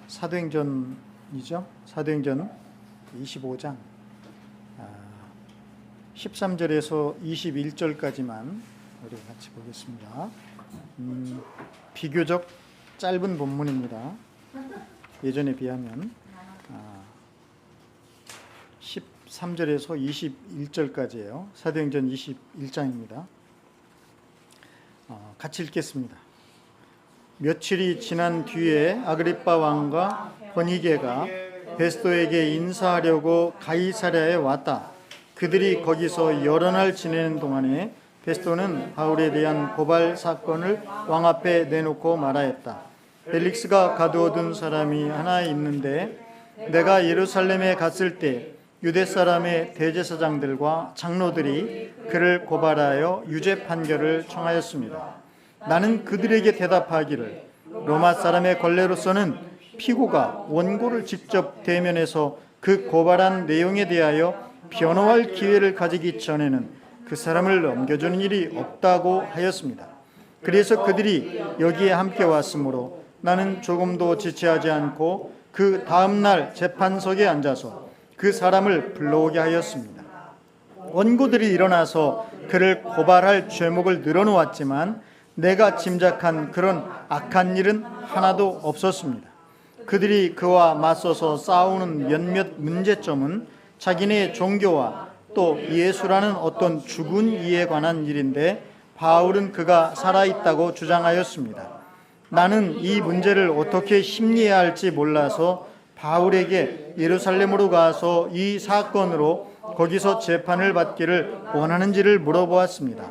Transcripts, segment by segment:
사도행전이죠. 사도행전 25장 13절에서 21절까지만 우리 같이 보겠습니다. 비교적 짧은 본문입니다. 예전에 비하면 13절에서 21절까지예요. 사도행전 21장입니다. 같이 읽겠습니다. 며칠이 지난 뒤에 아그리빠 왕과 버니게가 베스도에게 인사하려고 가이사랴에 왔다. 그들이 거기서 여러 날 지내는 동안에 베스도는 바울에 대한 고발 사건을 왕 앞에 내놓고 말하였다. 벨릭스가 가두어둔 사람이 하나 있는데 내가 예루살렘에 갔을 때 유대 사람의 대제사장들과 장로들이 그를 고발하여 유죄 판결을 청하였습니다. 나는 그들에게 대답하기를 로마 사람의 권례로서는 피고가 원고를 직접 대면해서 그 고발한 내용에 대하여 변호할 기회를 가지기 전에는 그 사람을 넘겨주는 일이 없다고 하였습니다. 그래서 그들이 여기에 함께 왔으므로 나는 조금도 지체하지 않고 그 다음 날 재판석에 앉아서 그 사람을 불러오게 하였습니다. 원고들이 일어나서 그를 고발할 죄목을 늘어놓았지만 내가 짐작한 그런 악한 일은 하나도 없었습니다. 그들이 그와 맞서서 싸우는 몇몇 문제점은 자기네 종교와 또 예수라는 어떤 죽은 이에 관한 일인데 바울은 그가 살아있다고 주장하였습니다. 나는 이 문제를 어떻게 심리해야 할지 몰라서 바울에게 예루살렘으로 가서 이 사건으로 거기서 재판을 받기를 원하는지를 물어보았습니다.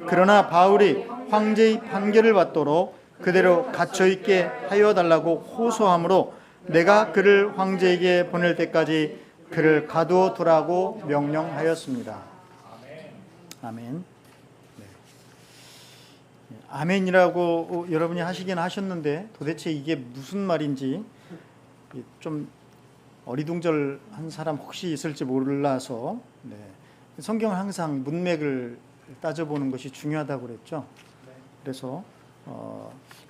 그러나 바울이 황제의 판결을 받도록 그대로 갇혀있게 하여 달라고 호소하므로 내가 그를 황제에게 보낼 때까지 그를 가두어 두라고 명령하였습니다. 아멘. 네. 아멘이라고 여러분이 하시긴 하셨는데 도대체 이게 무슨 말인지 좀 어리둥절한 사람 혹시 있을지 몰라서 성경은 항상 문맥을 따져보는 것이 중요하다고 그랬죠. 그래서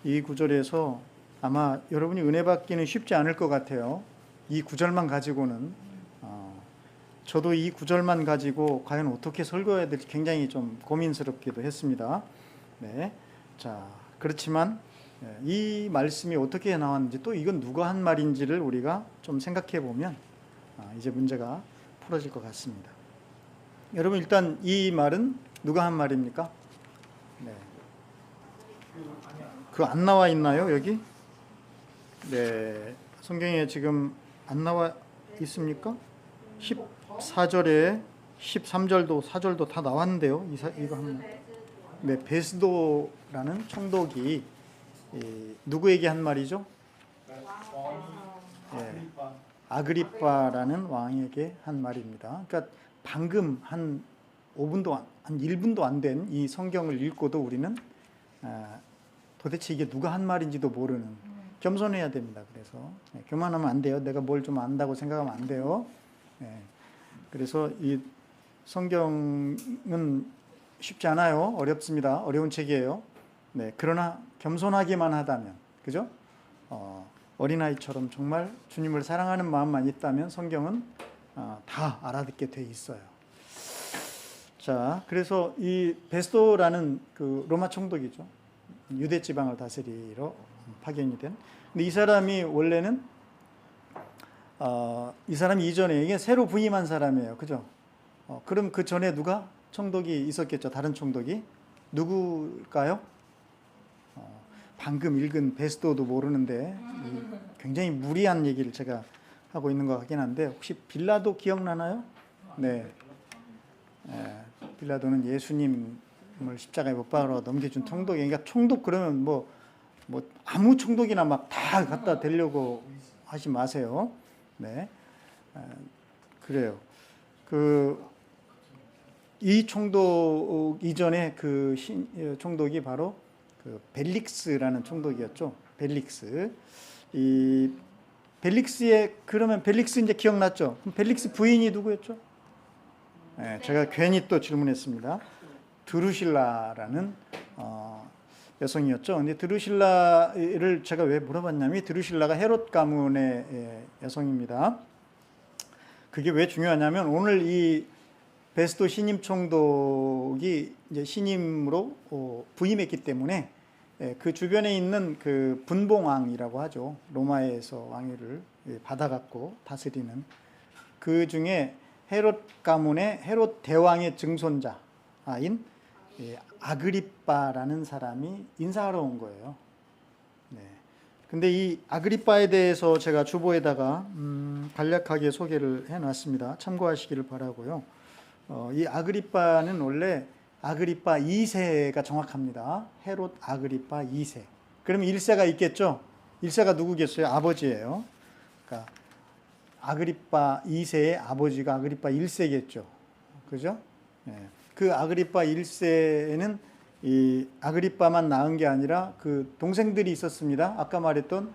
이 구절에서 아마 여러분이 은혜 받기는 쉽지 않을 것 같아요. 이 구절만 가지고는 저도 이 구절만 가지고 과연 어떻게 설교해야 될지 굉장히 좀 고민스럽기도 했습니다. 네, 자 그렇지만 이 말씀이 어떻게 나왔는지 또 이건 누가 한 말인지를 우리가 좀 생각해 보면 이제 문제가 풀어질 것 같습니다. 여러분 일단 이 말은 누가 한 말입니까? 네. 그 안 나와 있나요 여기? 네, 성경에 지금 안 나와 있습니까? 14절에 13절도 4절도 다 나왔는데요. 이거 한 네, 베스도라는 총독이 누구에게 한 말이죠? 네, 아그리빠라는 왕에게 한 말입니다. 그러니까 방금 한 5분도 한 1분도 안 된 이 성경을 읽고도 우리는 도대체 이게 누가 한 말인지도 모르는 겸손해야 됩니다. 그래서 교만하면 안 돼요. 내가 뭘 좀 안다고 생각하면 안 돼요. 그래서 이 성경은 쉽지 않아요. 어렵습니다. 어려운 책이에요. 네, 그러나 겸손하기만 하다면, 그죠? 어린아이처럼 정말 주님을 사랑하는 마음만 있다면 성경은 다 알아듣게 돼 있어요. 자, 그래서 이 베스도라는 그 로마 총독이죠. 유대 지방을 다스리러 파견이 된. 근데 이 사람이 원래는 이 사람이 이전에 이게 새로 부임한 사람이에요. 그죠? 그럼 그 전에 누가 총독이 있었겠죠? 다른 총독이 누굴까요? 방금 읽은 베스도도 모르는데 굉장히 무리한 얘기를 제가 하고 있는 것 같긴 한데 혹시 빌라도 기억나나요? 네. 빌라도는 예수님을 십자가에 못 박으러 넘겨준 총독이, 그러니까 총독 그러면 뭐 아무 총독이나 막 다 갖다 대려고 하지 마세요. 네, 그래요. 이 총독 이전에 그 총독이 바로 그 벨릭스라는 총독이었죠. 벨릭스. 이 벨릭스의 그러면 벨릭스 이제 기억났죠? 그럼 벨릭스 부인이 누구였죠? 네, 제가 괜히 또 질문했습니다. 드루실라라는 여성이었죠. 근데 드루실라를 제가 왜 물어봤냐면 드루실라가 헤롯 가문의 여성입니다. 그게 왜 중요하냐면 오늘 이 베스도 신임 총독이 이제 신임으로 부임했기 때문에 그 주변에 있는 그 분봉왕이라고 하죠. 로마에서 왕위를 받아갖고 다스리는 그 중에 헤롯 가문의 헤롯 대왕의 증손자인 아그리빠라는 사람이 인사하러 온 거예요. 네. 근데 이 아그리빠에 대해서 제가 주보에다가 간략하게 소개를 해놨습니다. 참고하시기를 바라고요. 이 아그리빠는 원래 아그리빠 2세가 정확합니다. 헤롯 아그리빠 2세. 그러면 1세가 있겠죠? 1세가 누구겠어요? 아버지예요. 그러니까 아그리빠 2세의 아버지가 아그리빠 1세겠죠. 그죠? 네. 그 아그리빠 1세는 이 아그리빠만 낳은 게 아니라 그 동생들이 있었습니다. 아까 말했던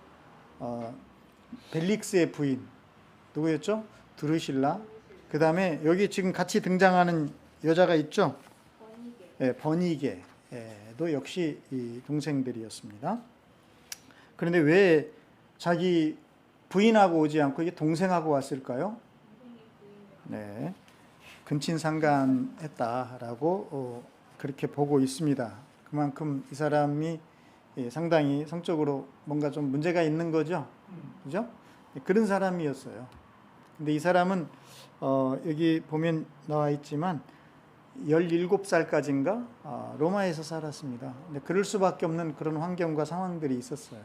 벨릭스의 부인 누구였죠? 드루실라. 그 다음에 여기 지금 같이 등장하는 여자가 있죠? 버니게도 역시 이 동생들이었습니다. 그런데 왜 자기 부인하고 오지 않고 이게 동생하고 왔을까요? 네, 근친상간했다라고 그렇게 보고 있습니다. 그만큼 이 사람이 상당히 성적으로 뭔가 좀 문제가 있는 거죠, 그죠? 그런 사람이었어요. 근데 이 사람은 여기 보면 나와 있지만 17살까지인가 로마에서 살았습니다. 근데 그럴 수밖에 없는 그런 환경과 상황들이 있었어요.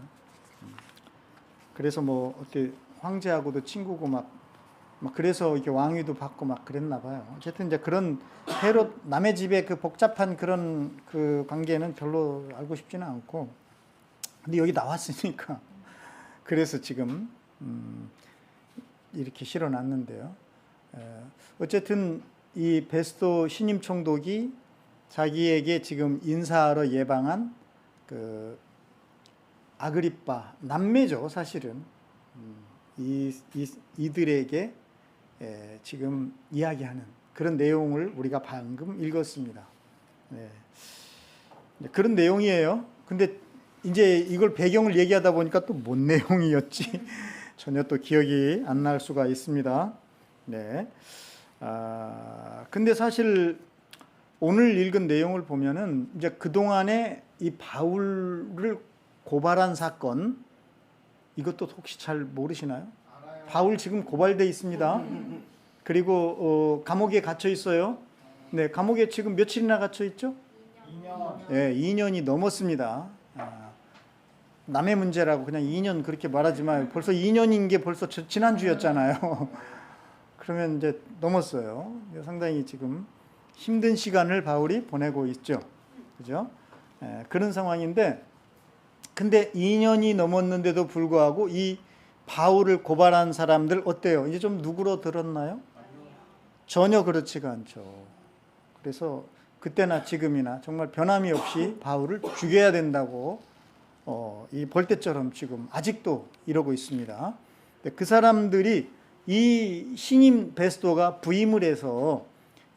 그래서 뭐 어떻게 황제하고도 친구고 막 그래서 이렇게 왕위도 받고 막 그랬나 봐요. 어쨌든 이제 그런 헤롯 남의 집에 그 복잡한 그런 그 관계는 별로 알고 싶지는 않고, 근데 여기 나왔으니까 그래서 지금 이렇게 실어놨는데요. 어쨌든 이 베스도 신임 총독이 자기에게 지금 인사하러 예방한 그 아그리빠 남매죠, 사실은. 이들에게 지금 이야기하는 그런 내용을 우리가 방금 읽었습니다. 네. 그런 내용이에요. 근데 이제 이걸 배경을 얘기하다 보니까 또 뭔 내용이었지? 전혀 또 기억이 안 날 수가 있습니다. 네. 근데 사실 오늘 읽은 내용을 보면은 이제 그동안에 이 바울을 고발한 사건, 이것도 혹시 잘 모르시나요? 알아요. 바울 지금 고발돼 있습니다. 그리고 감옥에 갇혀 있어요. 네, 감옥에 지금 며칠이나 갇혀 있죠? 2년. 네, 2년이 넘었습니다. 남의 문제라고 그냥 2년 그렇게 말하지만 벌써 2년인 게 벌써 지난주였잖아요. 그러면 이제 넘었어요. 상당히 지금 힘든 시간을 바울이 보내고 있죠. 그죠? 그런 상황인데, 근데 2년이 넘었는데도 불구하고 이 바울을 고발한 사람들 어때요? 이제 좀 누구로 들었나요? 전혀 그렇지가 않죠. 그래서 그때나 지금이나 정말 변함이 없이 바울을 죽여야 된다고 이 벌떼처럼 지금 아직도 이러고 있습니다. 그 사람들이 이 신임 베스도가 부임을 해서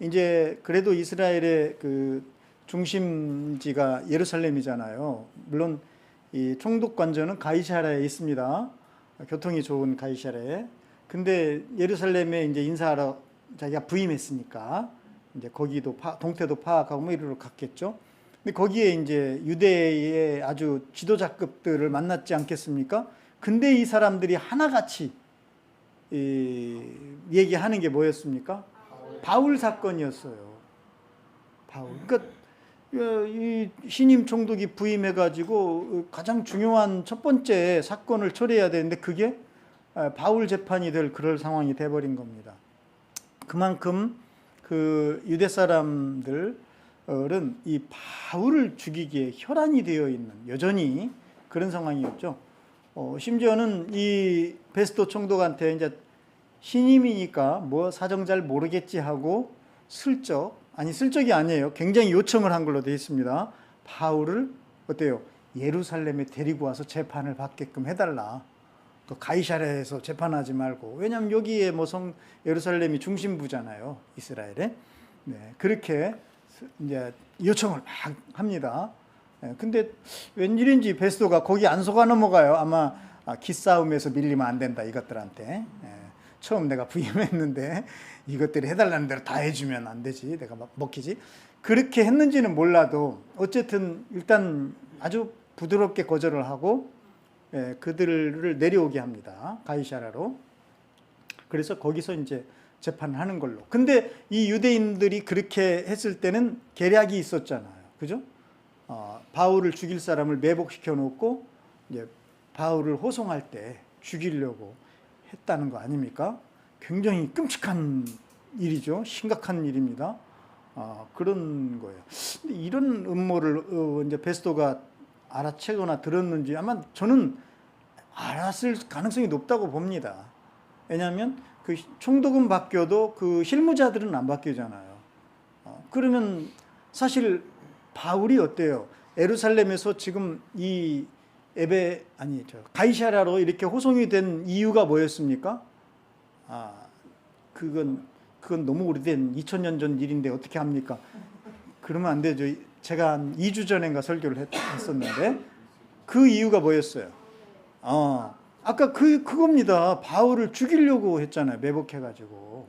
이제 그래도 이스라엘의 그 중심지가 예루살렘이잖아요. 물론 이 총독 관저는 가이사랴에 있습니다. 교통이 좋은 가이사랴에. 근데 예루살렘에 이제 인사하러 자기가 부임했으니까 이제 거기도 동태도 파악하고 뭐 이리로 갔겠죠. 근데 거기에 이제 유대의 아주 지도자급들을 만났지 않겠습니까? 근데 이 사람들이 하나같이 얘기하는 게 뭐였습니까? 바울 사건이었어요. 바울. 그러니까 이 신임 총독이 부임해가지고 가장 중요한 첫 번째 사건을 처리해야 되는데 그게 바울 재판이 될 그럴 상황이 돼버린 겁니다. 그만큼 그 유대 사람들은 이 바울을 죽이기에 혈안이 되어 있는 여전히 그런 상황이었죠. 심지어는 이 베스도 총독한테 이제 신임이니까 뭐 사정 잘 모르겠지 하고 슬쩍이 아니에요. 굉장히 요청을 한 걸로 되어 있습니다. 바울을 어때요? 예루살렘에 데리고 와서 재판을 받게끔 해달라. 또 가이사랴에서 재판하지 말고. 왜냐하면 여기에 뭐 예루살렘이 중심부잖아요. 이스라엘에. 네, 그렇게 이제 요청을 막 합니다. 근데 웬일인지 베스도가 거기 안 속아 넘어가요. 아마 기싸움에서 밀리면 안 된다 이것들한테. 처음 내가 부임했는데 이것들이 해달라는 대로 다 해주면 안 되지. 내가 막 먹히지. 그렇게 했는지는 몰라도 어쨌든 일단 아주 부드럽게 거절을 하고 그들을 내려오게 합니다. 가이사랴로. 그래서 거기서 이제 재판을 하는 걸로. 근데 이 유대인들이 그렇게 했을 때는 계략이 있었잖아요. 그죠? 바울을 죽일 사람을 매복시켜 놓고 이제 바울을 호송할 때 죽이려고 했다는 거 아닙니까? 굉장히 끔찍한 일이죠. 심각한 일입니다. 그런 거예요. 근데 이런 음모를 이제 베스도가 알아채거나 들었는지 아마 저는 알았을 가능성이 높다고 봅니다. 왜냐하면 그 총독은 바뀌어도 그 실무자들은 안 바뀌잖아요. 그러면 사실 바울이 어때요? 예루살렘에서 지금 이 가이사랴로 이렇게 호송이 된 이유가 뭐였습니까? 그건 너무 오래된 2000년 전 일인데 어떻게 합니까? 그러면 안 되죠. 제가 한 2주 전인가 설교를 했었는데 그 이유가 뭐였어요? 아까 그겁니다. 바울을 죽이려고 했잖아요. 매복해가지고.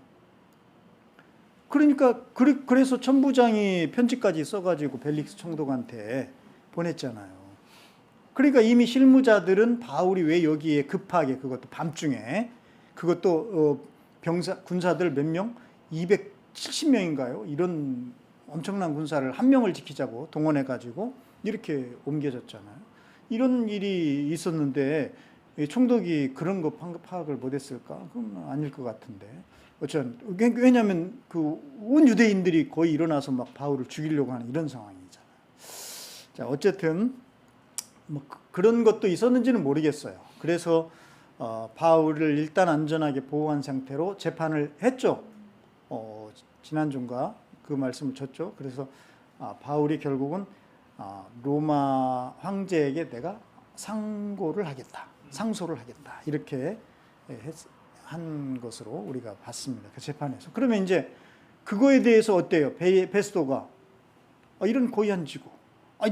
그러니까 그래서 천부장이 편지까지 써가지고 벨릭스 총독한테 보냈잖아요. 그러니까 이미 실무자들은 바울이 왜 여기에 급하게 그것도 밤중에 그것도 군사들 몇 명? 270명인가요? 이런 엄청난 군사를 한 명을 지키자고 동원해가지고 이렇게 옮겨졌잖아요. 이런 일이 있었는데 총독이 그런 거 파악을 못했을까? 그건 아닐 것 같은데. 왜냐하면 온 유대인들이 거의 일어나서 막 바울을 죽이려고 하는 이런 상황이잖아요. 자, 어쨌든 뭐 그런 것도 있었는지는 모르겠어요. 그래서 바울을 일단 안전하게 보호한 상태로 재판을 했죠. 지난주인가 그 말씀을 쳤죠. 그래서 바울이 결국은 로마 황제에게 내가 상소를 하겠다 이렇게 한 것으로 우리가 봤습니다. 그 재판에서. 그러면 이제 그거에 대해서 어때요? 베스도가 이런 고의한 지고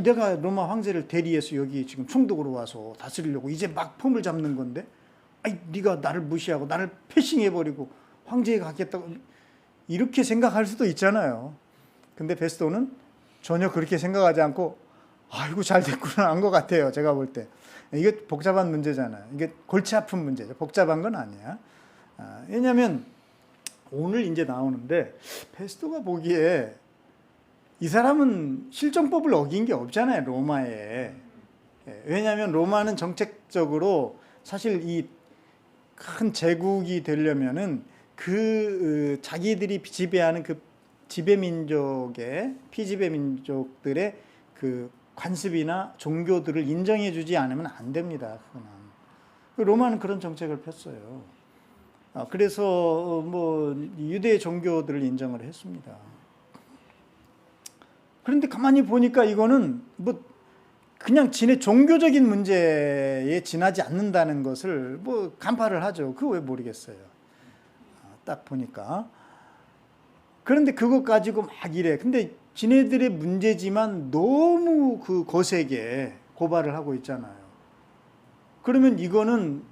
내가 로마 황제를 대리해서 여기 지금 총독으로 와서 다스리려고 이제 막 폼을 잡는 건데 네가 나를 무시하고 나를 패싱해버리고 황제에 가겠다고 이렇게 생각할 수도 있잖아요. 근데 베스도는 전혀 그렇게 생각하지 않고 아이고 잘 됐구나 한 것 같아요. 제가 볼 때. 이게 복잡한 문제잖아요. 이게 골치 아픈 문제죠. 복잡한 건 아니야. 왜냐하면 오늘 이제 나오는데 베스도가 보기에 이 사람은 실정법을 어긴 게 없잖아요. 로마에. 왜냐하면 로마는 정책적으로 사실 이 큰 제국이 되려면은 자기들이 지배하는 그 지배민족의 피지배민족들의 그 관습이나 종교들을 인정해주지 않으면 안 됩니다. 로마는 그런 정책을 폈어요. 그래서 뭐 유대 종교들을 인정을 했습니다. 그런데 가만히 보니까 이거는 뭐 그냥 지네 종교적인 문제에 지나지 않는다는 것을 뭐 간파를 하죠. 그거 왜 모르겠어요. 딱 보니까. 그런데 그것 가지고 막 이래. 근데 지네들의 문제지만 너무 그 거세게 고발을 하고 있잖아요. 그러면 이거는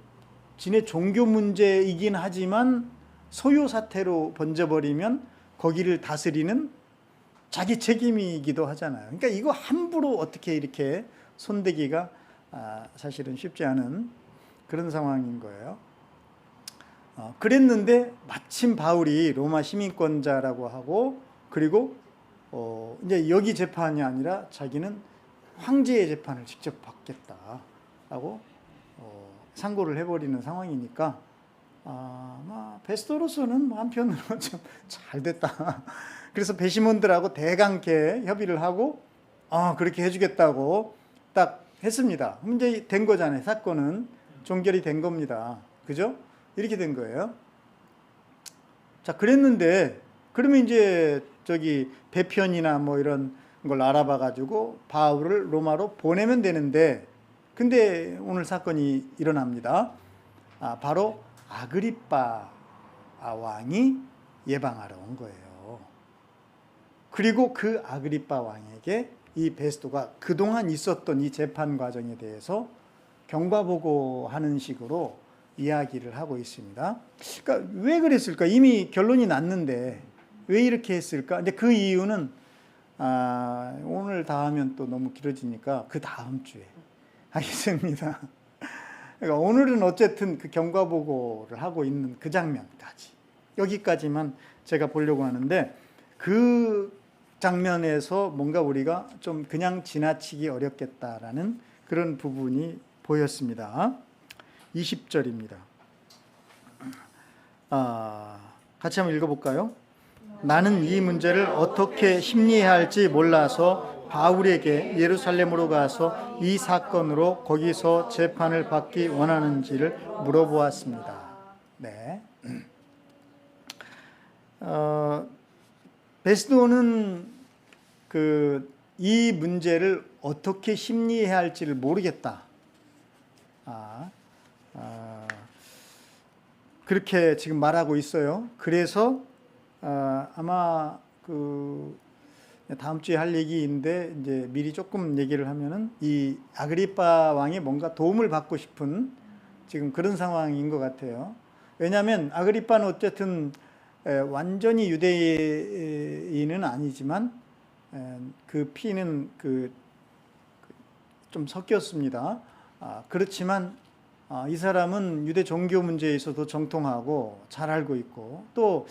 지네 종교 문제이긴 하지만 소요 사태로 번져버리면 거기를 다스리는 자기 책임이기도 하잖아요. 그러니까 이거 함부로 어떻게 이렇게 손대기가 사실은 쉽지 않은 그런 상황인 거예요. 그랬는데 마침 바울이 로마 시민권자라고 하고 그리고 이제 여기 재판이 아니라 자기는 황제의 재판을 직접 받겠다라고 상고를 해버리는 상황이니까 베스도로서는 한편으로 좀 잘 됐다. 그래서 배심원들하고 대강케 협의를 하고 그렇게 해주겠다고 딱 했습니다. 문제 된 거잖아요. 사건은 종결이 된 겁니다. 그죠? 이렇게 된 거예요. 자, 그랬는데 그러면 이제 배편이나 뭐 이런 걸 알아봐 가지고 바울을 로마로 보내면 되는데 근데 오늘 사건이 일어납니다. 바로 아그리빠 왕이 예방하러 온 거예요. 그리고 그 아그리빠 왕에게 이 베스토가 그동안 있었던 이 재판 과정에 대해서 경과보고하는 식으로 이야기를 하고 있습니다. 그러니까 왜 그랬을까? 이미 결론이 났는데 왜 이렇게 했을까? 근데 그 이유는 오늘 다 하면 또 너무 길어지니까 그 다음 주에 하겠습니다. 그러니까 오늘은 어쨌든 그 경과보고를 하고 있는 그 장면까지 여기까지만 제가 보려고 하는데 그 장면에서 뭔가 우리가 좀 그냥 지나치기 어렵겠다라는 그런 부분이 보였습니다. 20절입니다. 같이 한번 읽어볼까요? 나는 이 문제를 어떻게 심리해야 할지 몰라서 바울에게 예루살렘으로 가서 이 사건으로 거기서 재판을 받기 원하는지를 물어보았습니다. 네. 베스도는 이 문제를 어떻게 심리해야 할지를 모르겠다. 그렇게 지금 말하고 있어요. 그래서 아마 다음 주에 할 얘기인데 이제 미리 조금 얘기를 하면은 이 아그리빠 왕이 뭔가 도움을 받고 싶은 지금 그런 상황인 것 같아요. 왜냐하면 아그리빠는 어쨌든 완전히 유대인은 아니지만 그 피는 좀 섞였습니다. 그렇지만 이 사람은 유대 종교 문제에 있어서 정통하고 잘 알고 있고 또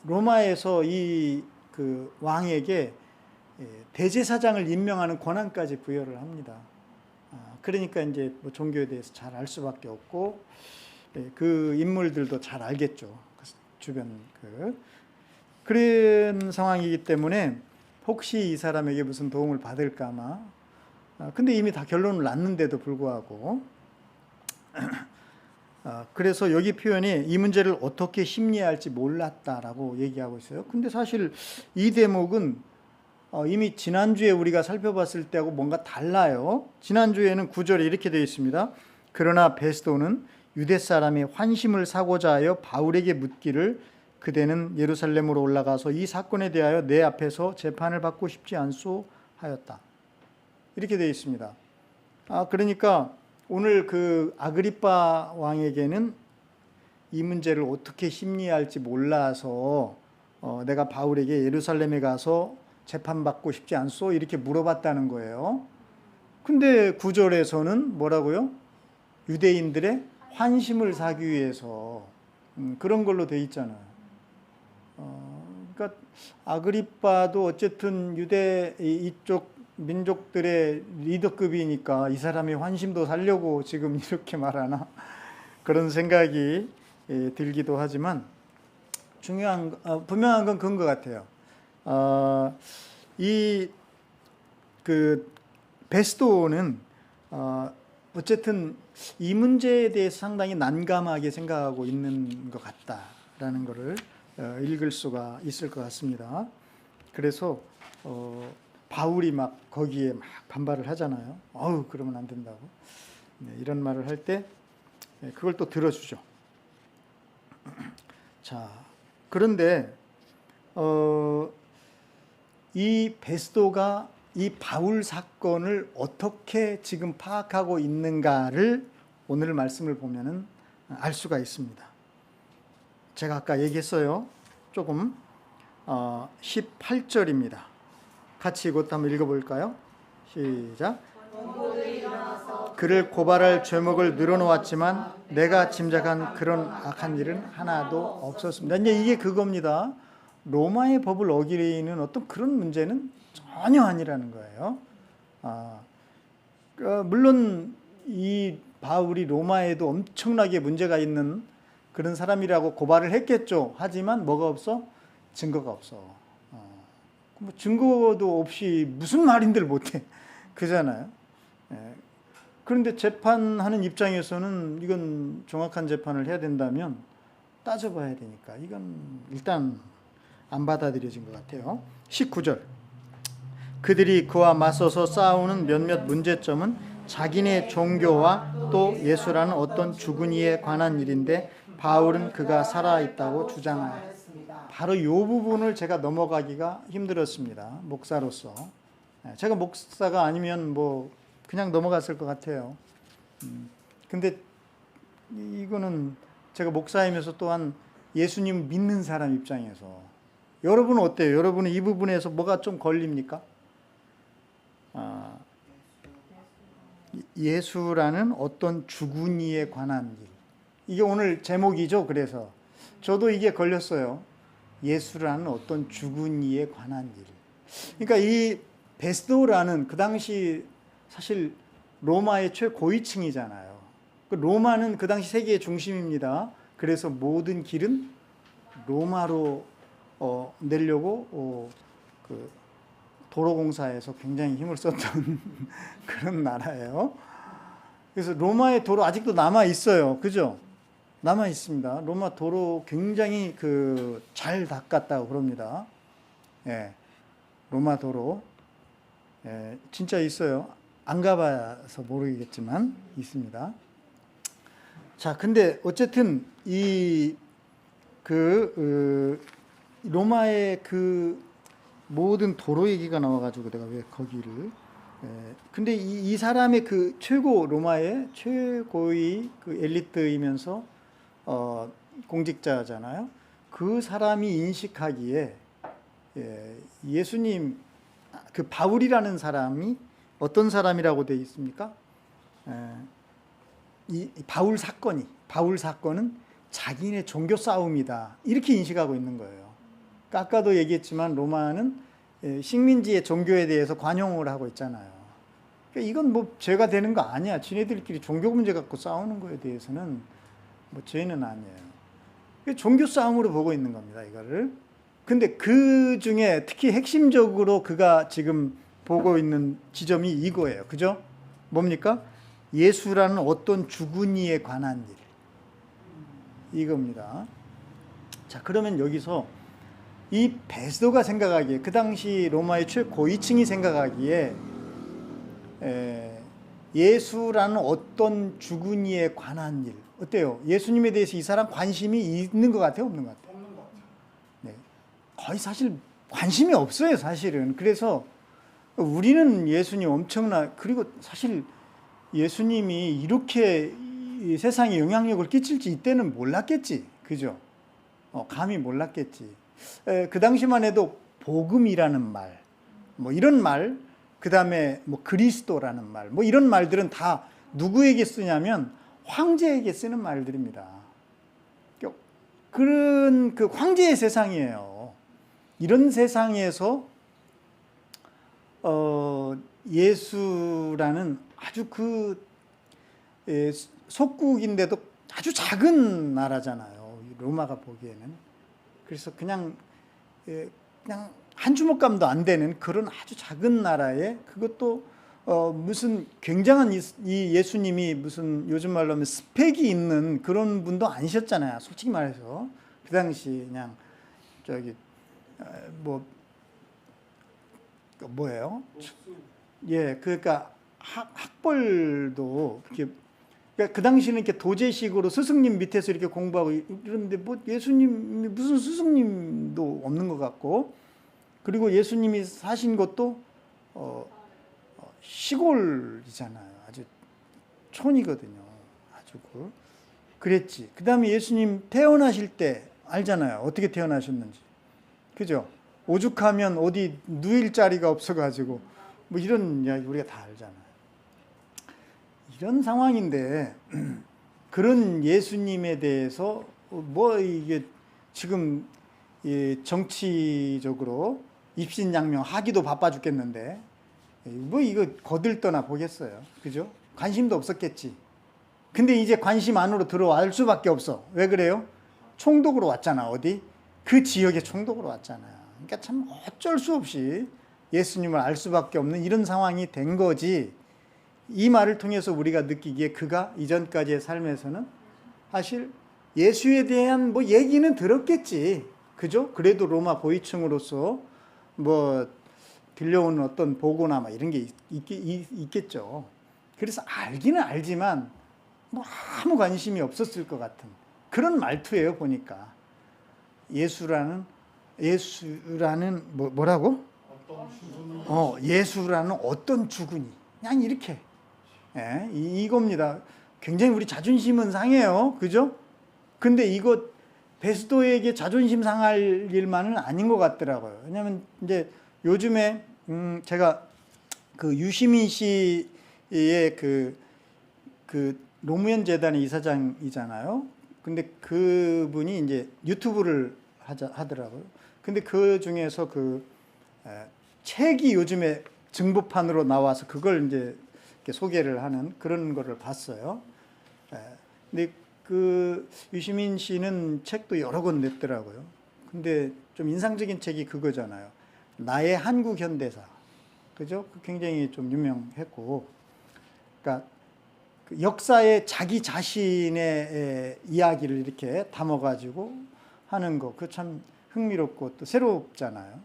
로마에서 그 왕에게 대제사장을 임명하는 권한까지 부여를 합니다. 그러니까 이제 뭐 종교에 대해서 잘 알 수밖에 없고 그 인물들도 잘 알겠죠. 주변 그런 상황이기 때문에 혹시 이 사람에게 무슨 도움을 받을까마. 근데 이미 다 결론을 났는데도 불구하고 그래서 여기 표현이 이 문제를 어떻게 심리해야 할지 몰랐다라고 얘기하고 있어요. 근데 사실 이 대목은 이미 지난주에 우리가 살펴봤을 때하고 뭔가 달라요. 지난주에는 9절에 이렇게 되어 있습니다. 그러나 베스도는 유대 사람의 환심을 사고자 하여 바울에게 묻기를 그대는 예루살렘으로 올라가서 이 사건에 대하여 내 앞에서 재판을 받고 싶지 않소 하였다. 이렇게 되어 있습니다. 그러니까 오늘 그 아그리빠 왕에게는 이 문제를 어떻게 심리할지 몰라서 내가 바울에게 예루살렘에 가서 재판받고 싶지 않소? 이렇게 물어봤다는 거예요. 근데 9절에서는 뭐라고요? 유대인들의 환심을 사기 위해서 그런 걸로 돼 있잖아요. 그러니까 아그리빠도 어쨌든 유대 이쪽 민족들의 리더급이니까 이 사람의 환심도 살려고 지금 이렇게 말하나 그런 생각이 들기도 하지만 분명한 건 그런 것 같아요. 베스도는 어쨌든 이 문제에 대해서 상당히 난감하게 생각하고 있는 것 같다라는 것을 읽을 수가 있을 것 같습니다. 그래서 바울이 막 거기에 막 반발을 하잖아요. 그러면 안 된다고. 이런 말을 할 때 그걸 또 들어주죠. 자, 그런데 이 베스도가 이 바울 사건을 어떻게 지금 파악하고 있는가를 오늘 말씀을 보면은 알 수가 있습니다. 제가 아까 얘기했어요. 조금 18절입니다. 같이 이것도 한번 읽어볼까요? 시작. 그를 고발할 죄목을 늘어놓았지만 내가 짐작한 그런 악한 일은 하나도 없었습니다. 이제 이게 그겁니다. 로마의 법을 어기는 어떤 그런 문제는 전혀 아니라는 거예요. 물론 이 바울이 로마에도 엄청나게 문제가 있는 그런 사람이라고 고발을 했겠죠. 하지만 뭐가 없어? 증거가 없어. 뭐 증거도 없이 무슨 말인들 못해. 그잖아요. 그런데 재판하는 입장에서는 이건 정확한 재판을 해야 된다면 따져봐야 되니까 이건 일단 안 받아들여진 것 같아요. 19절. 그들이 그와 맞서서 싸우는 몇몇 문제점은 자기네 종교와 또 예수라는 어떤 죽은 이에 관한 일인데 바울은 그가 살아있다고 주장하였습니다. 바로 이 부분을 제가 넘어가기가 힘들었습니다. 목사로서. 제가 목사가 아니면 뭐 그냥 넘어갔을 것 같아요. 근데 이거는 제가 목사이면서 또한 예수님 믿는 사람 입장에서 여러분은 어때요? 여러분은 이 부분에서 뭐가 좀 걸립니까? 예수라는 어떤 죽은 이에 관한 일. 이게 오늘 제목이죠. 그래서 저도 이게 걸렸어요. 예수라는 어떤 죽은 이에 관한 일. 그러니까 이 베스도라는 그 당시 사실 로마의 최고위층이잖아요. 로마는 그 당시 세계의 중심입니다. 그래서 모든 길은 로마로 내려고 그 도로공사에서 굉장히 힘을 썼던 그런 나라예요. 그래서 로마의 도로 아직도 남아 있어요. 그죠? 남아 있습니다. 로마 도로 굉장히 잘 닦았다고 그럽니다. 예, 로마 도로 진짜 있어요. 안 가봐서 모르겠지만 있습니다. 자, 근데 어쨌든 이 로마의 모든 도로 얘기가 나와가지고 내가 왜 거기를 근데 이 사람의 최고 로마의 최고의 엘리트이면서 공직자잖아요. 그 사람이 인식하기에 예수님 바울이라는 사람이 어떤 사람이라고 되어 있습니까? 이 바울 사건은 자기네 종교 싸움이다 이렇게 인식하고 있는 거예요. 아까도 얘기했지만 로마는 식민지의 종교에 대해서 관용을 하고 있잖아요. 그러니까 이건 뭐 죄가 되는 거 아니야. 지네들끼리 종교 문제 갖고 싸우는 거에 대해서는 뭐 죄는 아니에요. 종교 싸움으로 보고 있는 겁니다, 이거를. 근데 그 중에 특히 핵심적으로 그가 지금 보고 있는 지점이 이거예요. 그죠? 뭡니까? 예수라는 어떤 죽은 이에 관한 일. 이겁니다. 자, 그러면 여기서 이 베스도가 생각하기에, 그 당시 로마의 최고위층이 생각하기에 예수라는 어떤 죽은 이에 관한 일. 어때요? 예수님에 대해서 이 사람 관심이 있는 것 같아요? 없는 것 같아요? 없는 것 같아요. 네. 거의 사실 관심이 없어요, 사실은. 그래서 우리는 예수님 그리고 사실 예수님이 이렇게 이 세상에 영향력을 끼칠지 이때는 몰랐겠지. 그죠? 감히 몰랐겠지. 그 당시만 해도 복음이라는 말, 뭐 이런 말, 그 다음에 뭐 그리스도라는 말, 뭐 이런 말들은 다 누구에게 쓰냐면 황제에게 쓰는 말들입니다. 그런 황제의 세상이에요. 이런 세상에서 예수라는 아주 속국인데도 아주 작은 나라잖아요. 로마가 보기에는. 그래서 그냥 한 주먹감도 안 되는 그런 아주 작은 나라에 그것도 무슨 굉장한 이 예수님이 무슨 요즘 말로 하면 스펙이 있는 그런 분도 아니셨잖아요. 솔직히 말해서 그 당시 그냥 뭐예요? 예, 그러니까 학벌도 이렇게 그러니까 그 당시는 이렇게 도제식으로 스승님 밑에서 이렇게 공부하고 이런데 뭐 예수님이 무슨 스승님도 없는 것 같고, 그리고 예수님이 사신 것도 시골이잖아요. 아주 촌이거든요. 아주 그랬지. 그 다음에 예수님 태어나실 때 알잖아요. 어떻게 태어나셨는지. 그죠? 오죽하면 어디 누일 자리가 없어가지고 뭐 이런 이야기 우리가 다 알잖아요. 이런 상황인데 그런 예수님에 대해서 뭐 이게 지금 정치적으로 입신양명 하기도 바빠 죽겠는데 뭐 이거 거들떠나 보겠어요. 그죠? 관심도 없었겠지. 근데 이제 관심 안으로 들어갈 수밖에 없어. 왜 그래요? 총독으로 왔잖아. 어디? 그 지역의 총독으로 왔잖아요. 그러니까 참 어쩔 수 없이 예수님을 알 수밖에 없는 이런 상황이 된 거지. 이 말을 통해서 우리가 느끼기에 그가 이전까지의 삶에서는 사실 예수에 대한 뭐 얘기는 들었겠지. 그죠? 그래도 로마 고위층으로서 뭐 들려오는 어떤 보고나 막 이런 게 있겠죠. 그래서 알기는 알지만 뭐 아무 관심이 없었을 것 같은 그런 말투예요, 보니까. 예수라는 예수라는 뭐라고? 예수라는 어떤 주군이. 그냥 이렇게. 예, 이겁니다. 굉장히 우리 자존심은 상해요. 그죠? 근데 이거 베스도에게 자존심 상할 일만은 아닌 것 같더라고요. 왜냐면 이제 요즘에 제가 그 유시민 씨의 그 노무현 재단의 이사장이잖아요. 근데 그분이 이제 유튜브를 하더라고요. 근데 그 중에서 책이 요즘에 증보판으로 나와서 그걸 이제 이렇게 소개를 하는 그런 거를 봤어요. 근데 그 유시민 씨는 책도 여러 권 냈더라고요. 근데 좀 인상적인 책이 그거잖아요. 나의 한국 현대사. 그죠? 굉장히 좀 유명했고, 그러니까 그 역사에 자기 자신의 이야기를 이렇게 담아가지고 하는 거, 그 참 흥미롭고 또 새롭잖아요.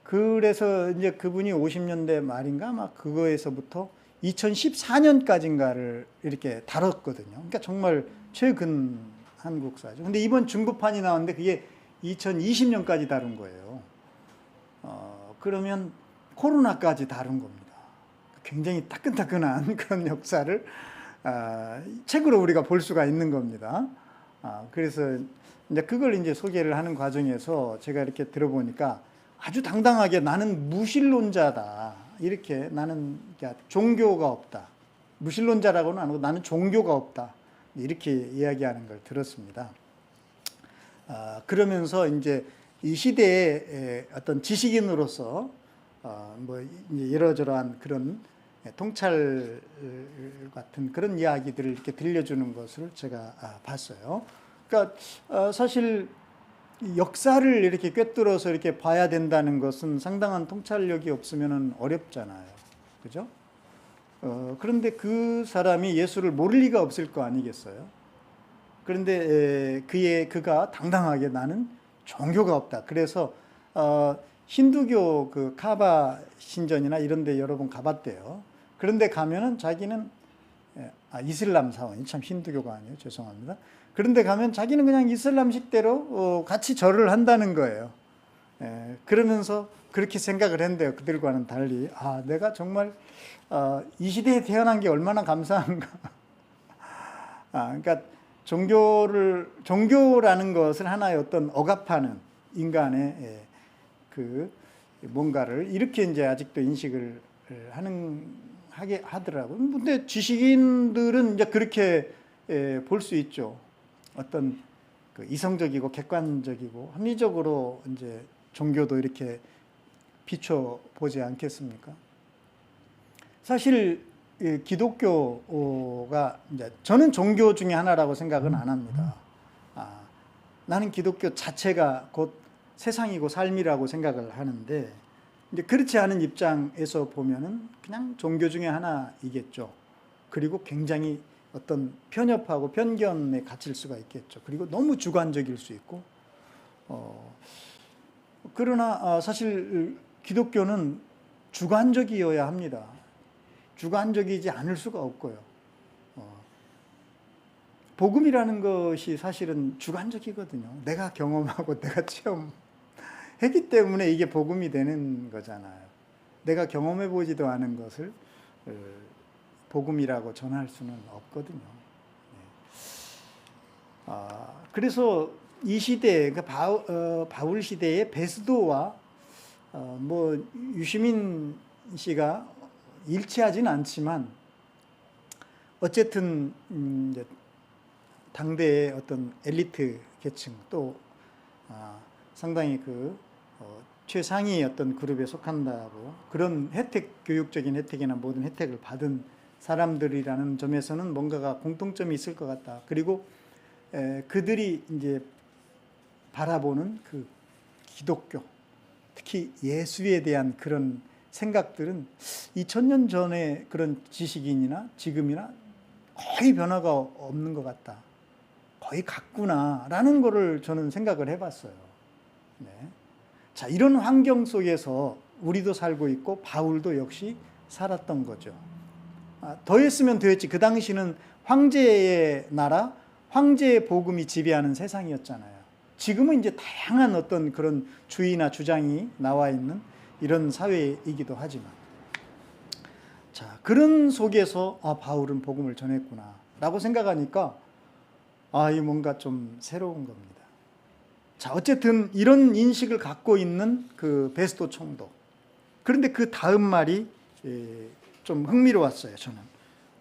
그래서 이제 그분이 50년대 말인가 막 그거에서부터 2014년까지인가를 이렇게 다뤘거든요. 그러니까 정말 최근 한국사죠. 근데 이번 중고판이 나왔는데 그게 2020년까지 다룬 거예요. 그러면 코로나까지 다룬 겁니다. 굉장히 따끈따끈한 그런 역사를 책으로 우리가 볼 수가 있는 겁니다. 그래서 이제 그걸 이제 소개를 하는 과정에서 제가 이렇게 들어보니까 아주 당당하게 나는 무신론자다. 이렇게 나는 종교가 없다. 무신론자라고는 안 하고 나는 종교가 없다. 이렇게 이야기하는 걸 들었습니다. 그러면서 이제 이 시대의 어떤 지식인으로서 뭐 이러저러한 그런 통찰 같은 그런 이야기들을 이렇게 들려주는 것을 제가 봤어요. 그러니까 사실 역사를 이렇게 꿰뚫어서 이렇게 봐야 된다는 것은 상당한 통찰력이 없으면 어렵잖아요. 그죠? 그런데 그 사람이 예수를 모를 리가 없을 거 아니겠어요? 그런데 그가 당당하게 나는 종교가 없다. 그래서 힌두교 그 카바 신전이나 이런 데 여러 번 가봤대요. 그런데 가면은 자기는 이슬람 사원이 참 힌두교가 아니에요. 죄송합니다. 그런데 가면 자기는 그냥 이슬람식대로 같이 절을 한다는 거예요. 그러면서 그렇게 생각을 했는데요. 그들과는 달리 내가 정말 이 시대에 태어난 게 얼마나 감사한가. 그러니까 종교라는 것을 하나의 어떤 억압하는 인간의 그 뭔가를 이렇게 이제 아직도 인식을 하게 하더라고요. 근데 지식인들은 이제 그렇게 볼 수 있죠. 어떤 그 이성적이고 객관적이고 합리적으로 이제 종교도 이렇게 비춰보지 않겠습니까? 사실 기독교가 이제 저는 종교 중에 하나라고 생각은 안 합니다. 나는 기독교 자체가 곧 세상이고 삶이라고 생각을 하는데 이제 그렇지 않은 입장에서 보면은 그냥 종교 중에 하나이겠죠. 그리고 굉장히 어떤 편협하고 편견에 갇힐 수가 있겠죠. 그리고 너무 주관적일 수 있고 그러나 사실 기독교는 주관적이어야 합니다. 주관적이지 않을 수가 없고요. 복음이라는 것이 사실은 주관적이거든요. 내가 경험하고 내가 체험했기 때문에 이게 복음이 되는 거잖아요. 내가 경험해 보지도 않은 것을 복음이라고 전할 수는 없거든요. 그래서 이 시대, 바울 시대의 베스도와 뭐 유시민 씨가 일치하진 않지만 어쨌든 이제 당대의 어떤 엘리트 계층 또 상당히 최상위 어떤 그룹에 속한다고 그런 교육적인 혜택이나 모든 혜택을 받은 사람들이라는 점에서는 뭔가가 공통점이 있을 것 같다. 그리고 그들이 이제 바라보는 그 기독교, 특히 예수에 대한 그런 생각들은 2000년 전의 그런 지식인이나 지금이나 거의 변화가 없는 것 같다. 거의 같구나라는 거를 저는 생각을 해봤어요. 네. 자, 이런 환경 속에서 우리도 살고 있고 바울도 역시 살았던 거죠. 더했으면 더했지. 그 당시는 황제의 나라, 황제의 복음이 지배하는 세상이었잖아요. 지금은 이제 다양한 어떤 그런 주의나 주장이 나와 있는 이런 사회이기도 하지만, 자, 그런 속에서 바울은 복음을 전했구나 라고 생각하니까 이 뭔가 좀 새로운 겁니다. 자, 어쨌든 이런 인식을 갖고 있는 그 베스도 총독. 그런데 그 다음 말이 좀 흥미로웠어요. 저는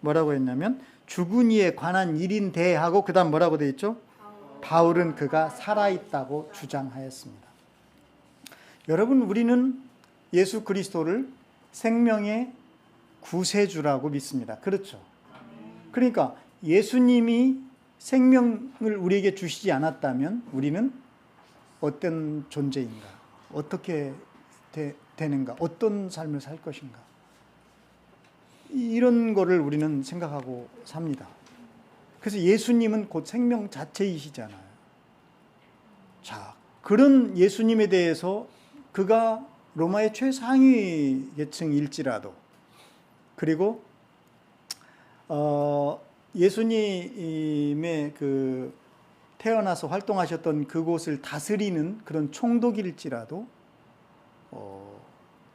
뭐라고 했냐면 죽은 이에 관한 일인데 하고 그 다음 뭐라고 되어 있죠? 바울은 그가 살아있다고 주장하였습니다. 여러분, 우리는 예수 그리스도를 생명의 구세주라고 믿습니다. 그렇죠? 그러니까 예수님이 생명을 우리에게 주시지 않았다면 우리는 어떤 존재인가? 어떻게 되는가? 어떤 삶을 살 것인가? 이런 거를 우리는 생각하고 삽니다. 그래서 예수님은 곧 생명 자체이시잖아요. 자, 그런 예수님에 대해서 그가 로마의 최상위 계층일지라도, 그리고 예수님의 그 태어나서 활동하셨던 그곳을 다스리는 그런 총독일지라도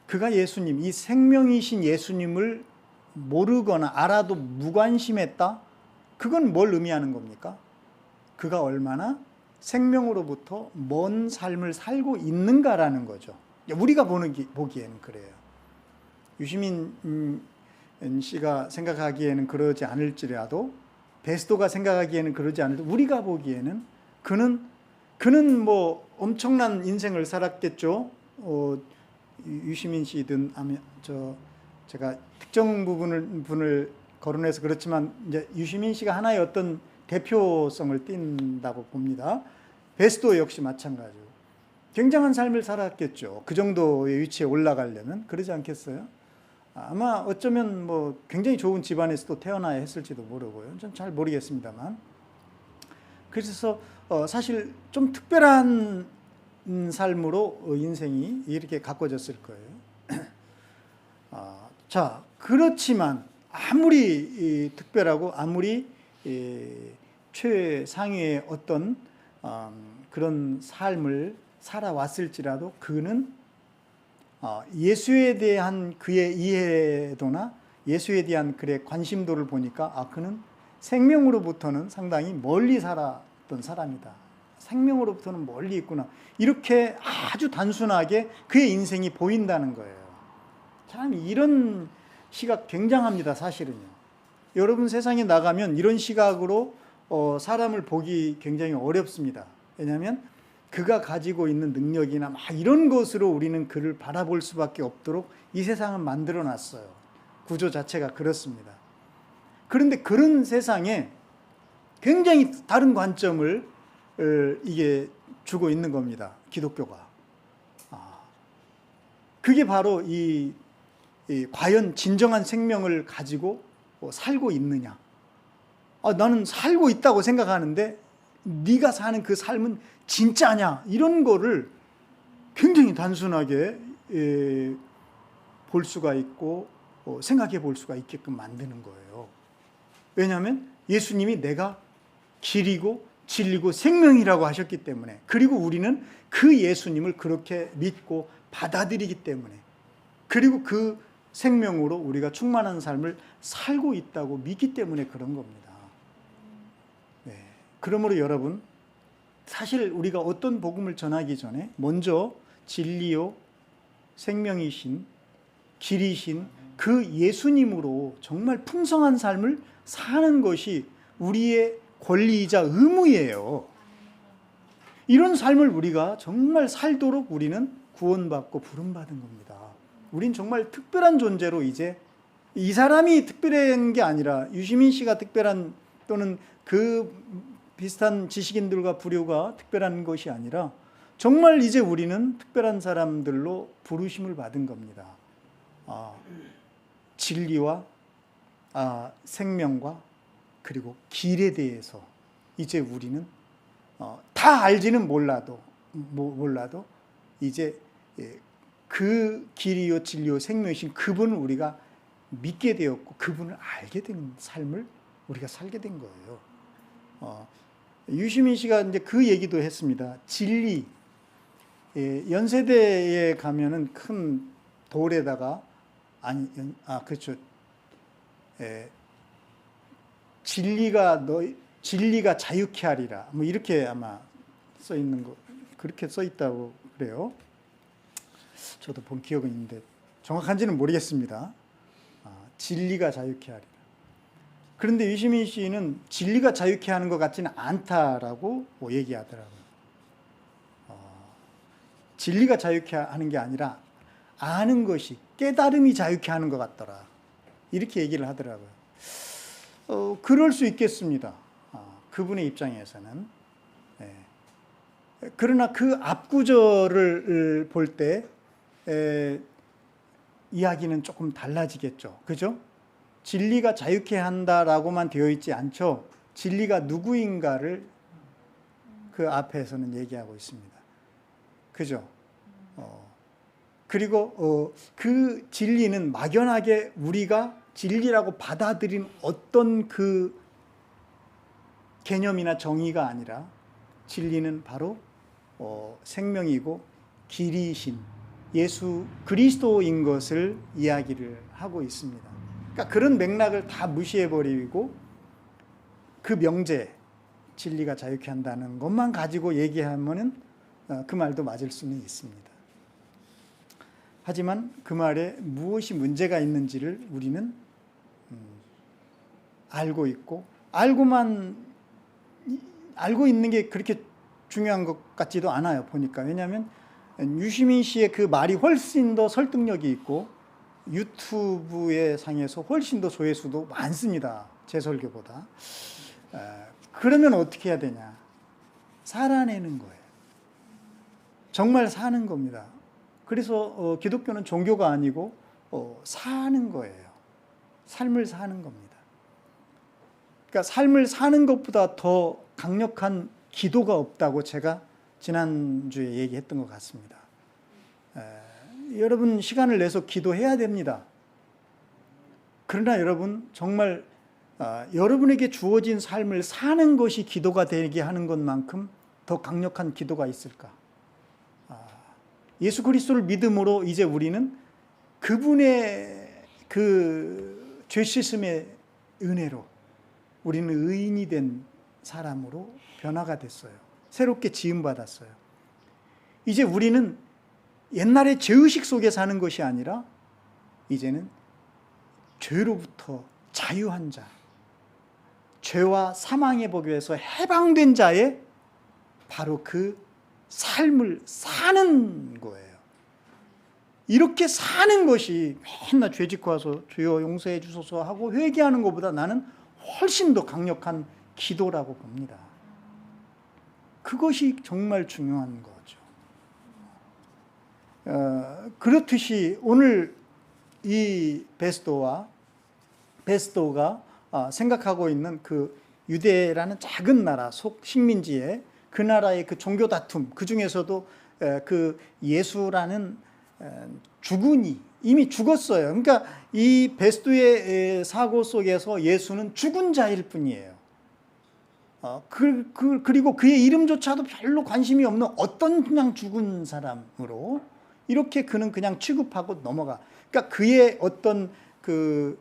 그가 예수님, 이 생명이신 예수님을 모르거나 알아도 무관심했다? 그건 뭘 의미하는 겁니까? 그가 얼마나 생명으로부터 먼 삶을 살고 있는가라는 거죠. 우리가 보기에는 그래요. 유시민 씨가 생각하기에는 그러지 않을지라도, 베스도가 생각하기에는 그러지 않을지라도, 우리가 보기에는 그는 뭐 엄청난 인생을 살았겠죠. 유시민 씨든 제가 특정 분을 거론해서 그렇지만 이제 유시민 씨가 하나의 어떤 대표성을 띈다고 봅니다. 베스도 역시 마찬가지고 굉장한 삶을 살았겠죠. 그 정도의 위치에 올라가려면. 그러지 않겠어요? 아마 어쩌면 뭐 굉장히 좋은 집안에서도 태어나야 했을지도 모르고요. 전 잘 모르겠습니다만. 그래서 사실 좀 특별한 삶으로 인생이 이렇게 가꿔졌을 거예요. 자, 그렇지만 아무리 특별하고 아무리 최상위의 어떤 그런 삶을 살아왔을지라도 그는 예수에 대한 그의 이해도나 예수에 대한 그의 관심도를 보니까 그는 생명으로부터는 상당히 멀리 살았던 사람이다. 생명으로부터는 멀리 있구나. 이렇게 아주 단순하게 그의 인생이 보인다는 거예요. 참 이런 시각 굉장합니다. 사실은요. 여러분 세상에 나가면 이런 시각으로 사람을 보기 굉장히 어렵습니다. 왜냐하면 그가 가지고 있는 능력이나 막 이런 것으로 우리는 그를 바라볼 수밖에 없도록 이 세상은 만들어 놨어요. 구조 자체가 그렇습니다. 그런데 그런 세상에 굉장히 다른 관점을 이게 주고 있는 겁니다. 기독교가. 그게 바로 이 과연 진정한 생명을 가지고 살고 있느냐. 나는 살고 있다고 생각하는데 네가 사는 그 삶은 진짜냐, 이런 거를 굉장히 단순하게 볼 수가 있고 생각해 볼 수가 있게끔 만드는 거예요. 왜냐하면 예수님이 내가 길이고 진리고 생명이라고 하셨기 때문에, 그리고 우리는 그 예수님을 그렇게 믿고 받아들이기 때문에, 그리고 그 생명으로 우리가 충만한 삶을 살고 있다고 믿기 때문에 그런 겁니다. 네. 그러므로 여러분, 사실 우리가 어떤 복음을 전하기 전에 먼저 진리요 생명이신 길이신 그 예수님으로 정말 풍성한 삶을 사는 것이 우리의 권리이자 의무예요. 이런 삶을 우리가 정말 살도록 우리는 구원받고 부름받은 겁니다. 우린 정말 특별한 존재로, 이제 이 사람이 특별한 게 아니라 유시민 씨가 특별한, 또는 그 비슷한 지식인들과 부류가 특별한 것이 아니라 정말 이제 우리는 특별한 사람들로 부르심을 받은 겁니다. 진리와 생명과 그리고 길에 대해서 이제 우리는 다 알지는 몰라도 이제 그 길이요 진리요 생명이신 그분을 우리가 믿게 되었고 그분을 알게 된 삶을 우리가 살게 된 거예요. 유시민 씨가 이제 그 얘기도 했습니다. 진리. 연세대에 가면은 큰 돌에다가 그렇죠. 진리가 자유케 하리라. 뭐 이렇게 아마 써 있는 거, 그렇게 써 있다고 그래요. 저도 본 기억은 있는데 정확한지는 모르겠습니다. 진리가 자유케 하리라. 그런데 유시민 씨는 진리가 자유케 하는 것 같지는 않다라고 얘기하더라고요. 진리가 자유케 하는 게 아니라 아는 것이, 깨달음이 자유케 하는 것 같더라. 이렇게 얘기를 하더라고요. 그럴 수 있겠습니다. 그분의 입장에서는. 그러나 그 앞구절을 볼 때 이야기는 조금 달라지겠죠. 그죠? 진리가 자유케 한다라고만 되어 있지 않죠. 진리가 누구인가를 그 앞에서는 얘기하고 있습니다. 그죠? 그리고 그 진리는 막연하게 우리가 진리라고 받아들인 어떤 그 개념이나 정의가 아니라 진리는 바로 생명이고 길이신 예수 그리스도인 것을 이야기를 하고 있습니다. 그러니까 그런 맥락을 다 무시해버리고 그 명제, 진리가 자유케 한다는 것만 가지고 얘기하면은 그 말도 맞을 수는 있습니다. 하지만 그 말에 무엇이 문제가 있는지를 우리는 알고 있고, 알고 있는 게 그렇게 중요한 것 같지도 않아요, 보니까. 왜냐하면 유시민 씨의 그 말이 훨씬 더 설득력이 있고 유튜브의 상에서 훨씬 더 조회수도 많습니다, 제 설교보다. 그러면 어떻게 해야 되냐? 살아내는 거예요. 정말 사는 겁니다. 그래서 기독교는 종교가 아니고 사는 거예요. 삶을 사는 겁니다. 그러니까 삶을 사는 것보다 더 강력한 기도가 없다고 제가 지난주에 얘기했던 것 같습니다. 여러분 시간을 내서 기도해야 됩니다. 그러나 여러분 정말 여러분에게 주어진 삶을 사는 것이 기도가 되게 하는 것만큼 더 강력한 기도가 있을까? 예수 그리스도를 믿음으로 이제 우리는 그분의 그 죄 씻음의 은혜로 우리는 의인이 된 사람으로 변화가 됐어요. 새롭게 지음받았어요. 이제 우리는 옛날에 죄의식 속에 사는 것이 아니라 이제는 죄로부터 자유한 자, 죄와 사망의 법에서 해방된 자의 바로 그 삶을 사는 거예요. 이렇게 사는 것이 맨날 죄 짓고 와서 주여 용서해 주소서 하고 회개하는 것보다 나는 훨씬 더 강력한 기도라고 봅니다. 그것이 정말 중요한 거죠. 그렇듯이 오늘 이 베스도가 생각하고 있는 그 유대라는 작은 나라 식민지에 그 나라의 그 종교 다툼, 그 중에서도 그 예수라는 죽은 이 이미 죽었어요. 그러니까 이 베스도의 사고 속에서 예수는 죽은 자일 뿐이에요. 그리고 그의 이름조차도 별로 관심이 없는 어떤 그냥 죽은 사람으로 이렇게 그는 그냥 취급하고 넘어가. 그러니까 그의 어떤 그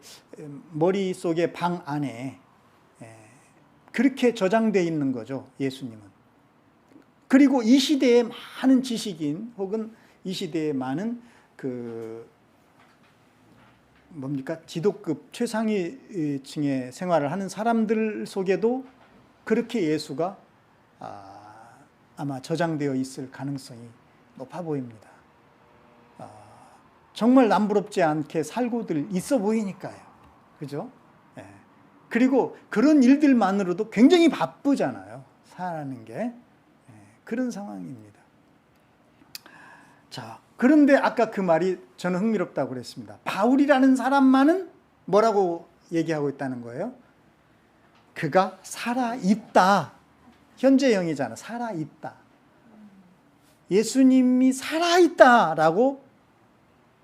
머릿속의 방 안에 그렇게 저장되어 있는 거죠, 예수님은. 그리고 이 시대의 많은 지식인 혹은 이 시대의 많은 그 지도급 최상위층의 생활을 하는 사람들 속에도 그렇게 예수가 아마 저장되어 있을 가능성이 높아 보입니다. 정말 남부럽지 않게 살고들 있어 보이니까요. 그죠? 그리고 그런 일들만으로도 굉장히 바쁘잖아요. 사는 게. 그런 상황입니다. 자, 그런데 아까 그 말이 저는 흥미롭다고 그랬습니다. 바울이라는 사람만은 뭐라고 얘기하고 있다는 거예요? 그가 살아있다. 현재형이잖아. 살아있다. 예수님이 살아있다라고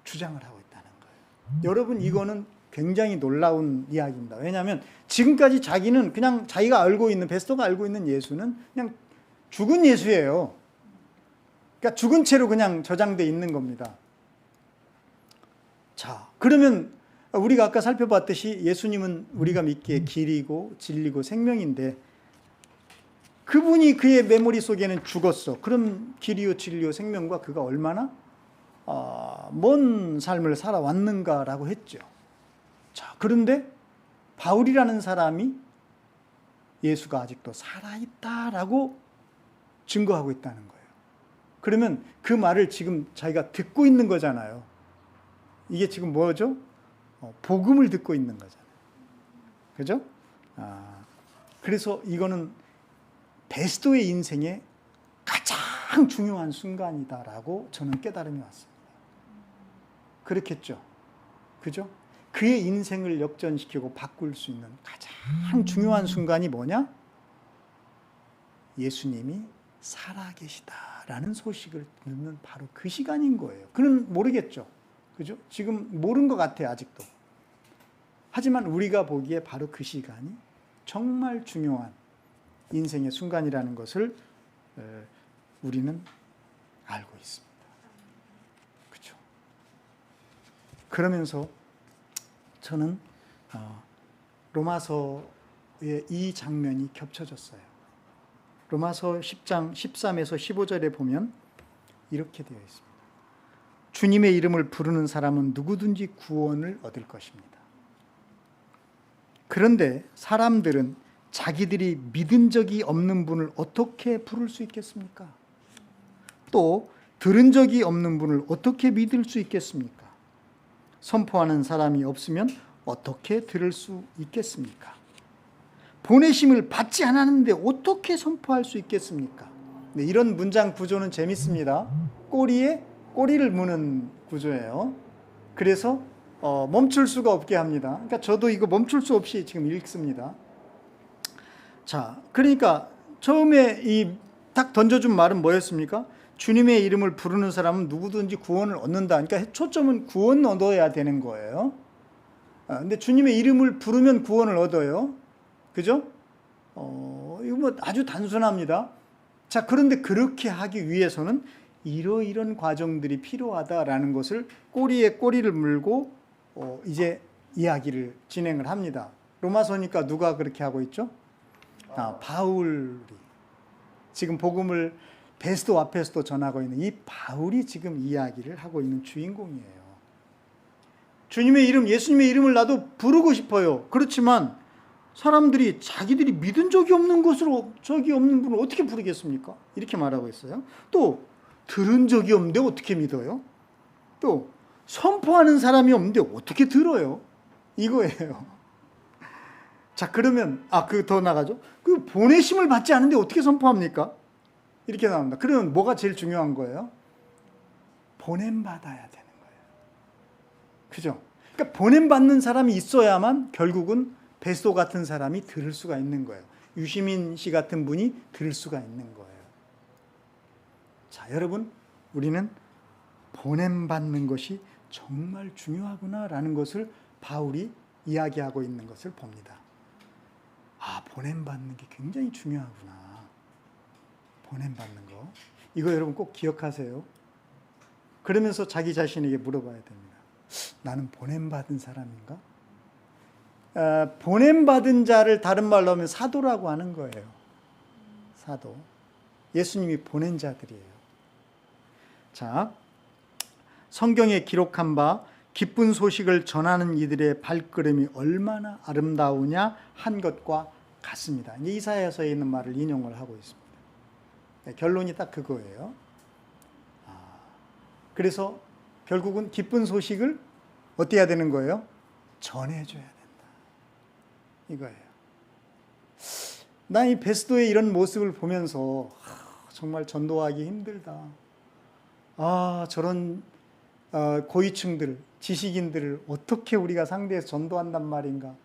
주장을 하고 있다는 거예요. 여러분, 이거는 굉장히 놀라운 이야기입니다. 왜냐하면 지금까지 자기는 그냥 자기가 알고 있는, 베스토가 알고 있는 예수는 그냥 죽은 예수예요. 그러니까 죽은 채로 그냥 저장돼 있는 겁니다. 자, 그러면 우리가 아까 살펴봤듯이 예수님은 우리가 믿기에 길이고 진리고 생명인데 그분이 그의 메모리 속에는 죽었어. 그럼 길이요 진리요 생명과 그가 얼마나 먼 삶을 살아왔는가라고 했죠. 자, 그런데 바울이라는 사람이 예수가 아직도 살아있다라고 증거하고 있다는 거예요. 그러면 그 말을 지금 자기가 듣고 있는 거잖아요. 이게 지금 뭐죠? 복음을 듣고 있는 거잖아요. 그죠? 그래서 이거는 베스도의 인생의 가장 중요한 순간이다라고 저는 깨달음이 왔습니다. 그렇겠죠? 그죠? 그의 인생을 역전시키고 바꿀 수 있는 가장 중요한 순간이 뭐냐? 예수님이 살아계시다라는 소식을 듣는 바로 그 시간인 거예요. 그는 모르겠죠. 그죠? 지금 모른 것 같아요, 아직도. 하지만 우리가 보기에 바로 그 시간이 정말 중요한 인생의 순간이라는 것을 우리는 알고 있습니다. 그렇죠? 그러면서 저는 로마서의 이 장면이 겹쳐졌어요. 로마서 10장 13에서 15절에 보면 이렇게 되어 있습니다. 주님의 이름을 부르는 사람은 누구든지 구원을 얻을 것입니다. 그런데 사람들은 자기들이 믿은 적이 없는 분을 어떻게 부를 수 있겠습니까? 또 들은 적이 없는 분을 어떻게 믿을 수 있겠습니까? 선포하는 사람이 없으면 어떻게 들을 수 있겠습니까? 보내심을 받지 않았는데 어떻게 선포할 수 있겠습니까? 네, 이런 문장 구조는 재밌습니다. 꼬리에 꼬리를 무는 구조예요. 그래서 멈출 수가 없게 합니다. 그러니까 저도 이거 멈출 수 없이 지금 읽습니다. 자, 그러니까 처음에 이 딱 던져준 말은 뭐였습니까? 주님의 이름을 부르는 사람은 누구든지 구원을 얻는다. 그러니까 초점은 구원 얻어야 되는 거예요. 근데 주님의 이름을 부르면 구원을 얻어요. 그죠? 이거 뭐 아주 단순합니다. 자, 그런데 그렇게 하기 위해서는 이런 과정들이 필요하다라는 것을 꼬리에 꼬리를 물고 이제 이야기를 진행을 합니다. 로마서니까 누가 그렇게 하고 있죠? 바울이 지금 복음을 베스도 앞에서도 전하고 있는 이 바울이 지금 이야기를 하고 있는 주인공이에요. 주님의 이름, 예수님의 이름을 나도 부르고 싶어요. 그렇지만 사람들이 자기들이 믿은 적이 없는 것으로 적이 없는 분을 어떻게 부르겠습니까? 이렇게 말하고 있어요. 또 들은 적이 없는데 어떻게 믿어요? 또 선포하는 사람이 없는데 어떻게 들어요? 이거예요. 자, 그러면 더 나가죠. 그 보내심을 받지 않는데 어떻게 선포합니까? 이렇게 나옵니다. 그러면 뭐가 제일 중요한 거예요? 보냄받아야 되는 거예요. 그죠? 그러니까 보냄받는 사람이 있어야만 결국은 베스도 같은 사람이 들을 수가 있는 거예요. 유시민 씨 같은 분이 들을 수가 있는 거예요. 자, 여러분, 우리는 보냄받는 것이 정말 중요하구나라는 것을 바울이 이야기하고 있는 것을 봅니다. 보냄받는 게 굉장히 중요하구나. 보냄받는 거. 이거 여러분 꼭 기억하세요. 그러면서 자기 자신에게 물어봐야 됩니다. 나는 보냄받은 사람인가? 보냄받은 자를 다른 말로 하면 사도라고 하는 거예요. 사도. 예수님이 보낸 자들이에요. 자, 성경에 기록한 바 기쁜 소식을 전하는 이들의 발걸음이 얼마나 아름다우냐 한 것과 같습니다. 이사야서에 있는 말을 인용을 하고 있습니다. 결론이 딱 그거예요. 그래서 결국은 기쁜 소식을 어떻게 해야 되는 거예요? 전해줘야 된다. 이거예요. 난 이 베스도의 이런 모습을 보면서 정말 전도하기 힘들다. 저런 고위층들, 지식인들을 어떻게 우리가 상대해서 전도한단 말인가.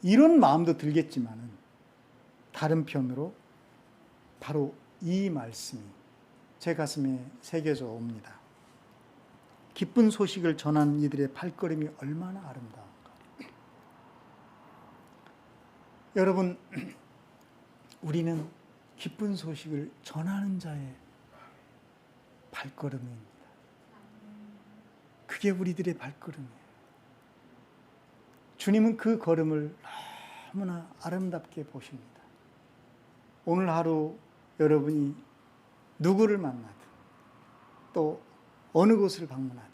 이런 마음도 들겠지만은 다른 편으로 바로 이 말씀이 제 가슴에 새겨져 옵니다. 기쁜 소식을 전하는 이들의 발걸음이 얼마나 아름다운가. 여러분, 우리는 기쁜 소식을 전하는 자의 발걸음입니다. 그게 우리들의 발걸음이에요. 주님은 그 걸음을 너무나 아름답게 보십니다. 오늘 하루 여러분이 누구를 만나든 또 어느 곳을 방문하든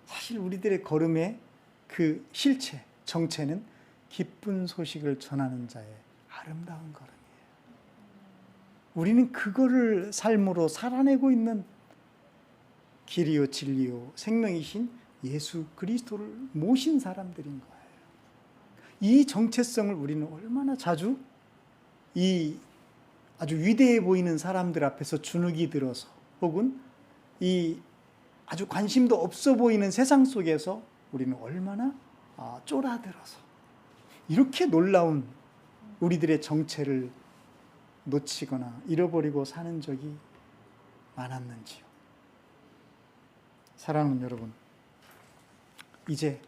사실 우리들의 걸음의 그 실체, 정체는 기쁜 소식을 전하는 자의 아름다운 걸음이에요. 우리는 그거를 삶으로 살아내고 있는 길이요 진리요 생명이신 예수 그리스도를 모신 사람들인 거예요. 이 정체성을 우리는 얼마나 자주 이 아주 위대해 보이는 사람들 앞에서 주눅이 들어서 혹은 이 아주 관심도 없어 보이는 세상 속에서 우리는 얼마나 쫄아들어서 이렇게 놀라운 우리들의 정체를 놓치거나 잃어버리고 사는 적이 많았는지요. 사랑하는 여러분, 이제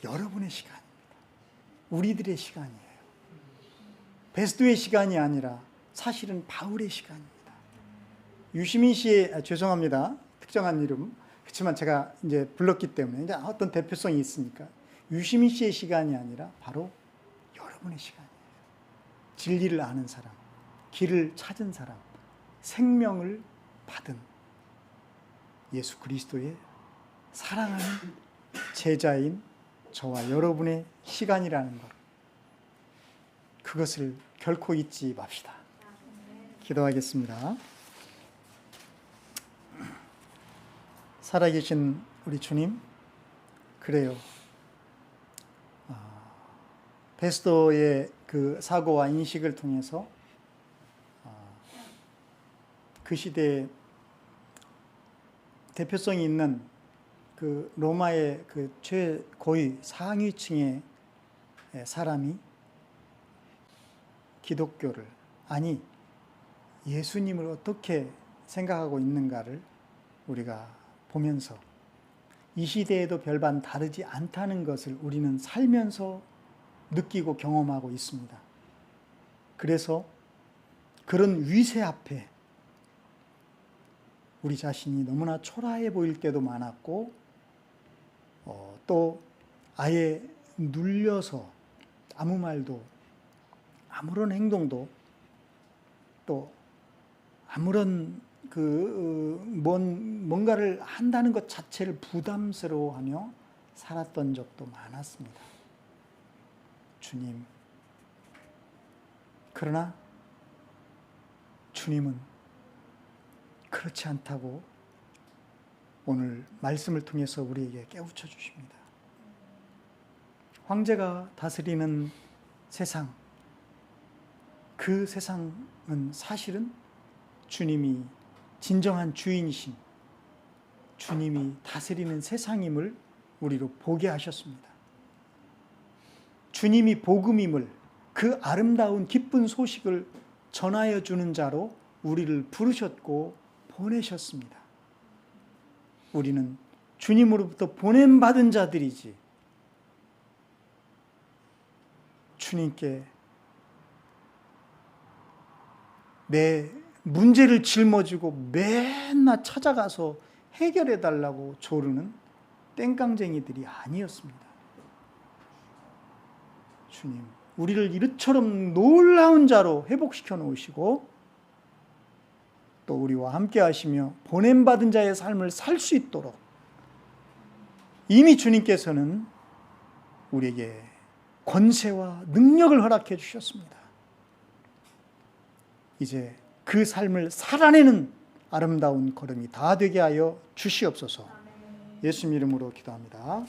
여러분의 시간입니다. 우리들의 시간이에요. 베스도의 시간이 아니라 사실은 바울의 시간입니다. 유시민 씨의, 죄송합니다. 특정한 이름. 그렇지만 제가 이제 불렀기 때문에 이제 어떤 대표성이 있으니까 유시민 씨의 시간이 아니라 바로 여러분의 시간이에요. 진리를 아는 사람, 길을 찾은 사람, 생명을 받은 예수 그리스도의 사랑하는 제자인 저와 여러분의 시간이라는 것, 그것을 결코 잊지 맙시다. 기도하겠습니다. 살아계신 우리 주님, 그래요. 베스도의 그 사고와 인식을 통해서 그 시대에 대표성이 있는 그 로마의 그 최고위 상위층의 사람이 기독교를, 아니 예수님을 어떻게 생각하고 있는가를 우리가 보면서 이 시대에도 별반 다르지 않다는 것을 우리는 살면서 느끼고 경험하고 있습니다. 그래서 그런 위세 앞에 우리 자신이 너무나 초라해 보일 때도 많았고, 또 아예 눌려서 아무 말도, 아무런 행동도, 또 아무런 뭔가를 한다는 것 자체를 부담스러워하며 살았던 적도 많았습니다. 주님, 그러나 주님은 그렇지 않다고 오늘 말씀을 통해서 우리에게 깨우쳐 주십니다. 황제가 다스리는 세상, 그 세상은 사실은 주님이 진정한 주인이신 주님이 다스리는 세상임을 우리로 보게 하셨습니다. 주님이 복음임을, 그 아름다운 기쁜 소식을 전하여 주는 자로 우리를 부르셨고 보내셨습니다. 우리는 주님으로부터 보냄받은 자들이지, 주님께 내 문제를 짊어지고 맨날 찾아가서 해결해 달라고 조르는 땡깡쟁이들이 아니었습니다. 주님, 우리를 이처럼 놀라운 자로 회복시켜 놓으시고 또 우리와 함께 하시며 보냄받은 자의 삶을 살 수 있도록 이미 주님께서는 우리에게 권세와 능력을 허락해 주셨습니다. 이제 그 삶을 살아내는 아름다운 걸음이 다 되게 하여 주시옵소서. 예수님 이름으로 기도합니다.